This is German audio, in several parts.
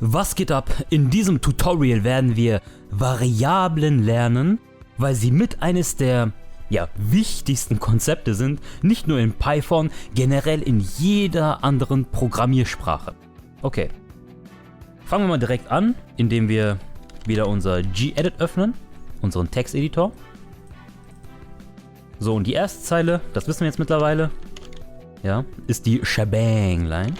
Was geht ab? In diesem Tutorial werden wir Variablen lernen, weil sie mit eines der wichtigsten Konzepte sind, nicht nur in Python, generell in jeder anderen Programmiersprache. Okay, fangen wir mal direkt an, indem wir wieder unser Gedit öffnen, unseren Texteditor. So, und die erste Zeile, das wissen wir jetzt mittlerweile, ist die Shebang-Line.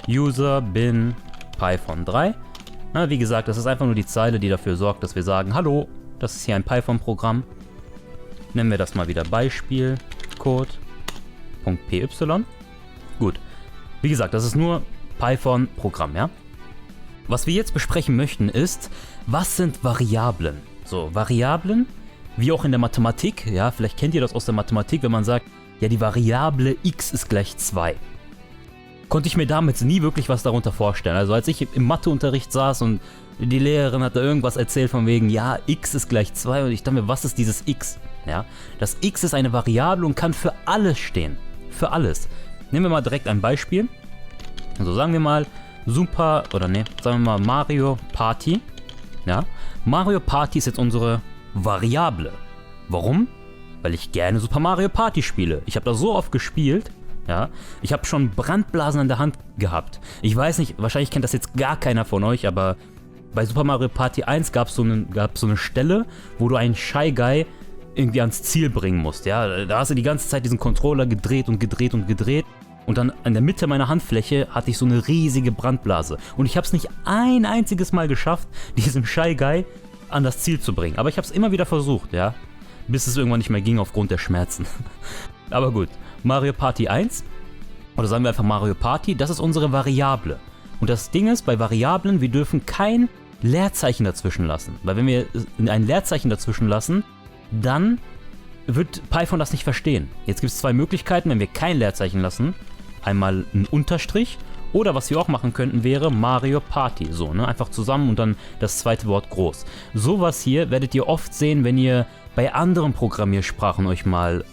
User bin Python 3. Na, wie gesagt, das ist einfach nur die Zeile, die dafür sorgt, dass wir sagen, hallo, das ist hier ein Python-Programm. Nennen wir das mal wieder Beispiel Code.py. Gut, wie gesagt, das ist nur Python-Programm, ja. Was wir jetzt besprechen möchten ist, was sind Variablen? So, Variablen, wie auch in der Mathematik, ja, vielleicht kennt ihr das aus der Mathematik, wenn man sagt, ja, die Variable x ist gleich 2. Konnte ich mir damals nie wirklich was darunter vorstellen. Also als ich im Matheunterricht saß und die Lehrerin hat da irgendwas erzählt von wegen, ja, x ist gleich 2 und ich dachte mir, was ist dieses x? Ja, das x ist eine Variable und kann für alles stehen. Für alles. Nehmen wir mal direkt ein Beispiel. Also sagen wir mal sagen wir mal Mario Party. Ja, Mario Party ist jetzt unsere Variable. Warum? Weil ich gerne Super Mario Party spiele. Ich habe da so oft gespielt. Ja, ich habe schon Brandblasen an der Hand gehabt. Ich weiß nicht, wahrscheinlich kennt das jetzt gar keiner von euch, aber bei Super Mario Party 1 gab es so eine Stelle, wo du einen Shy Guy irgendwie ans Ziel bringen musst. Ja, da hast du die ganze Zeit diesen Controller gedreht und gedreht und gedreht. Und dann in der Mitte meiner Handfläche hatte ich so eine riesige Brandblase. Und ich habe es nicht ein einziges Mal geschafft, diesen Shy Guy an das Ziel zu bringen. Aber ich habe es immer wieder versucht, ja, bis es irgendwann nicht mehr ging aufgrund der Schmerzen. Aber gut, Mario Party 1, oder sagen wir einfach Mario Party, das ist unsere Variable. Und das Ding ist, bei Variablen, wir dürfen kein Leerzeichen dazwischen lassen. Weil wenn wir ein Leerzeichen dazwischen lassen, dann wird Python das nicht verstehen. Jetzt gibt es zwei Möglichkeiten, wenn wir kein Leerzeichen lassen. Einmal ein Unterstrich, oder was wir auch machen könnten, wäre Mario Party. So, ne? Einfach zusammen und dann das zweite Wort groß. Sowas hier werdet ihr oft sehen, wenn ihr bei anderen Programmiersprachen euch mal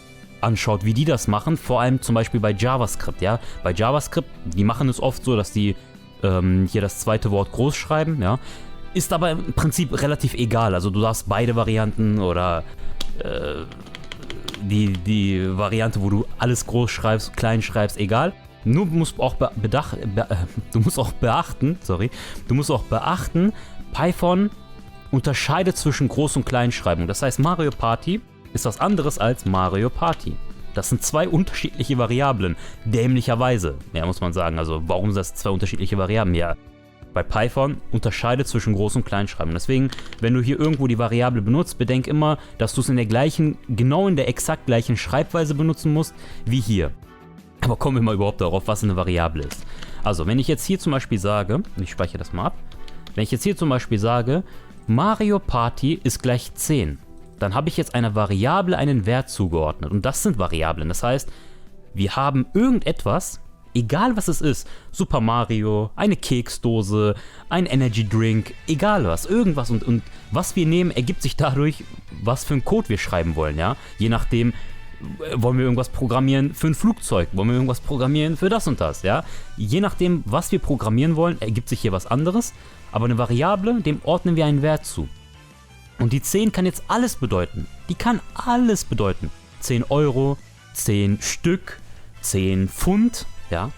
anschaut, wie die das machen, vor allem zum Beispiel bei JavaScript, ja. Bei JavaScript, die machen es oft so, dass die hier das zweite Wort groß schreiben, ja. Ist aber im Prinzip relativ egal, also du darfst beide Varianten oder die Variante, wo du alles groß schreibst, klein schreibst, egal. Nur musst auch du musst auch beachten, Python unterscheidet zwischen Groß- und Kleinschreibung. Das heißt, Mario Party ist was anderes als Mario Party. Das sind zwei unterschiedliche Variablen, dämlicherweise, ja, muss man sagen. Also warum sind das zwei unterschiedliche Variablen? Ja, bei Python unterscheidet zwischen Groß- und Kleinschreibung. Deswegen, wenn du hier irgendwo die Variable benutzt, bedenk immer, dass du es in der exakt gleichen Schreibweise benutzen musst, wie hier. Aber kommen wir mal überhaupt darauf, was eine Variable ist. Also, wenn ich jetzt hier zum Beispiel sage, ich speichere das mal ab, wenn ich jetzt hier zum Beispiel sage, Mario Party ist gleich 10, dann habe ich jetzt einer Variable einen Wert zugeordnet. Und das sind Variablen. Das heißt, wir haben irgendetwas, egal was es ist, Super Mario, eine Keksdose, ein Energy Drink, egal was, irgendwas. Und was wir nehmen, ergibt sich dadurch, was für einen Code wir schreiben wollen. Ja? Je nachdem, wollen wir irgendwas programmieren für ein Flugzeug, wollen wir irgendwas programmieren für das und das. Ja? Je nachdem, was wir programmieren wollen, ergibt sich hier was anderes. Aber eine Variable, dem ordnen wir einen Wert zu. Und die 10 kann jetzt alles bedeuten. Die kann alles bedeuten. 10 Euro, 10 Stück, 10 Pfund, ja.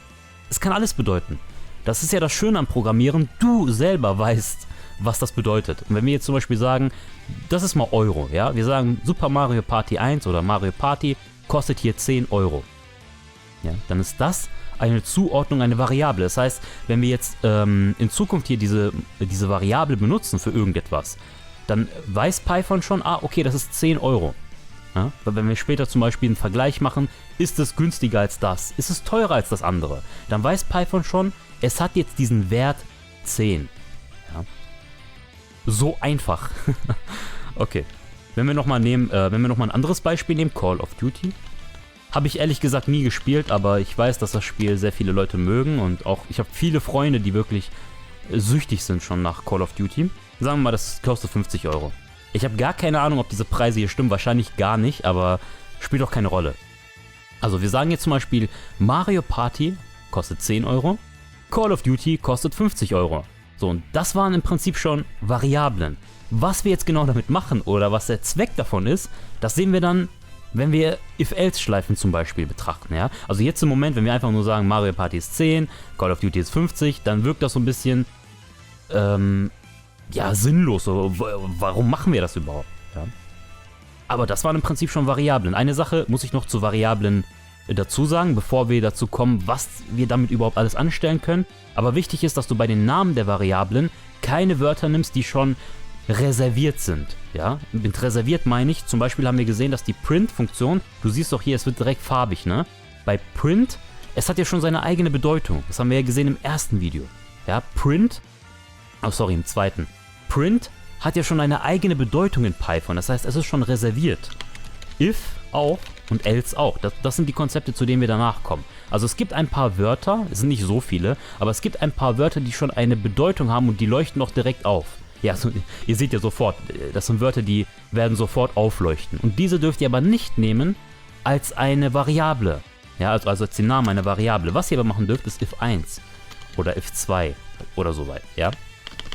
Es kann alles bedeuten. Das ist ja das Schöne am Programmieren. Du selber weißt, was das bedeutet. Und wenn wir jetzt zum Beispiel sagen, das ist mal Euro, ja. Wir sagen, Super Mario Party 1 oder Mario Party kostet hier 10 Euro. Ja, dann ist das eine Zuordnung, eine Variable. Das heißt, wenn wir jetzt in Zukunft hier diese Variable benutzen für irgendetwas, dann weiß Python schon, okay, das ist 10 Euro. Ja? Weil wenn wir später zum Beispiel einen Vergleich machen, ist es günstiger als das? Ist es teurer als das andere? Dann weiß Python schon, es hat jetzt diesen Wert 10. Ja? So einfach. Okay. Wenn wir nochmal ein anderes Beispiel nehmen, Call of Duty. Habe ich ehrlich gesagt nie gespielt, aber ich weiß, dass das Spiel sehr viele Leute mögen und auch ich habe viele Freunde, die wirklich süchtig sind schon nach Call of Duty. Sagen wir mal, das kostet 50 Euro. Ich habe gar keine Ahnung, ob diese Preise hier stimmen, wahrscheinlich gar nicht, aber spielt auch keine Rolle. Also wir sagen jetzt zum Beispiel, Mario Party kostet 10 Euro, Call of Duty kostet 50 Euro. So, und das waren im Prinzip schon Variablen. Was wir jetzt genau damit machen oder was der Zweck davon ist, das sehen wir dann, wenn wir If-Else-Schleifen zum Beispiel betrachten. Ja? Also jetzt im Moment, wenn wir einfach nur sagen, Mario Party ist 10, Call of Duty ist 50, dann wirkt das so ein bisschen ja, sinnlos. So, warum machen wir das überhaupt? Ja? Aber das waren im Prinzip schon Variablen. Eine Sache muss ich noch zu Variablen dazu sagen, bevor wir dazu kommen, was wir damit überhaupt alles anstellen können. Aber wichtig ist, dass du bei den Namen der Variablen keine Wörter nimmst, die schon reserviert sind. Ja? Mit reserviert meine ich, zum Beispiel haben wir gesehen, dass die Print-Funktion, du siehst doch hier, es wird direkt farbig, ne? Bei Print, es hat ja schon seine eigene Bedeutung. Das haben wir ja gesehen im ersten Video. Ja, Print, oh sorry, im zweiten. Print hat ja schon eine eigene Bedeutung in Python, das heißt, es ist schon reserviert. If auch und else auch. Das sind die Konzepte, zu denen wir danach kommen. Also es gibt ein paar Wörter, es sind nicht so viele, aber es gibt ein paar Wörter, die schon eine Bedeutung haben und die leuchten auch direkt auf. Ja, also, ihr seht ja sofort, das sind Wörter, die werden sofort aufleuchten. Und diese dürft ihr aber nicht nehmen als eine Variable. Ja, also als den Namen einer Variable. Was ihr aber machen dürft, ist if1 oder if2 oder so weit, ja.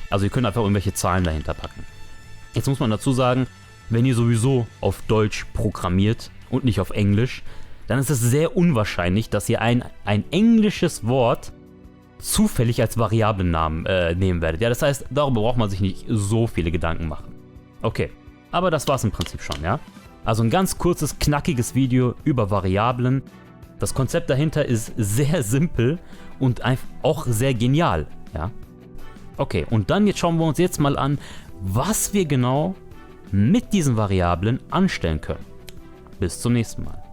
Also ihr könnt einfach irgendwelche Zahlen dahinter packen. Jetzt muss man dazu sagen, wenn ihr sowieso auf Deutsch programmiert und nicht auf Englisch, dann ist es sehr unwahrscheinlich, dass ihr ein englisches Wort zufällig als Variablennamen nehmen werdet. Ja, das heißt, darüber braucht man sich nicht so viele Gedanken machen. Okay, aber das war's im Prinzip schon, ja. Also ein ganz kurzes, knackiges Video über Variablen. Das Konzept dahinter ist sehr simpel und auch sehr genial, ja. Okay, und dann jetzt schauen wir uns jetzt mal an, was wir genau mit diesen Variablen anstellen können. Bis zum nächsten Mal.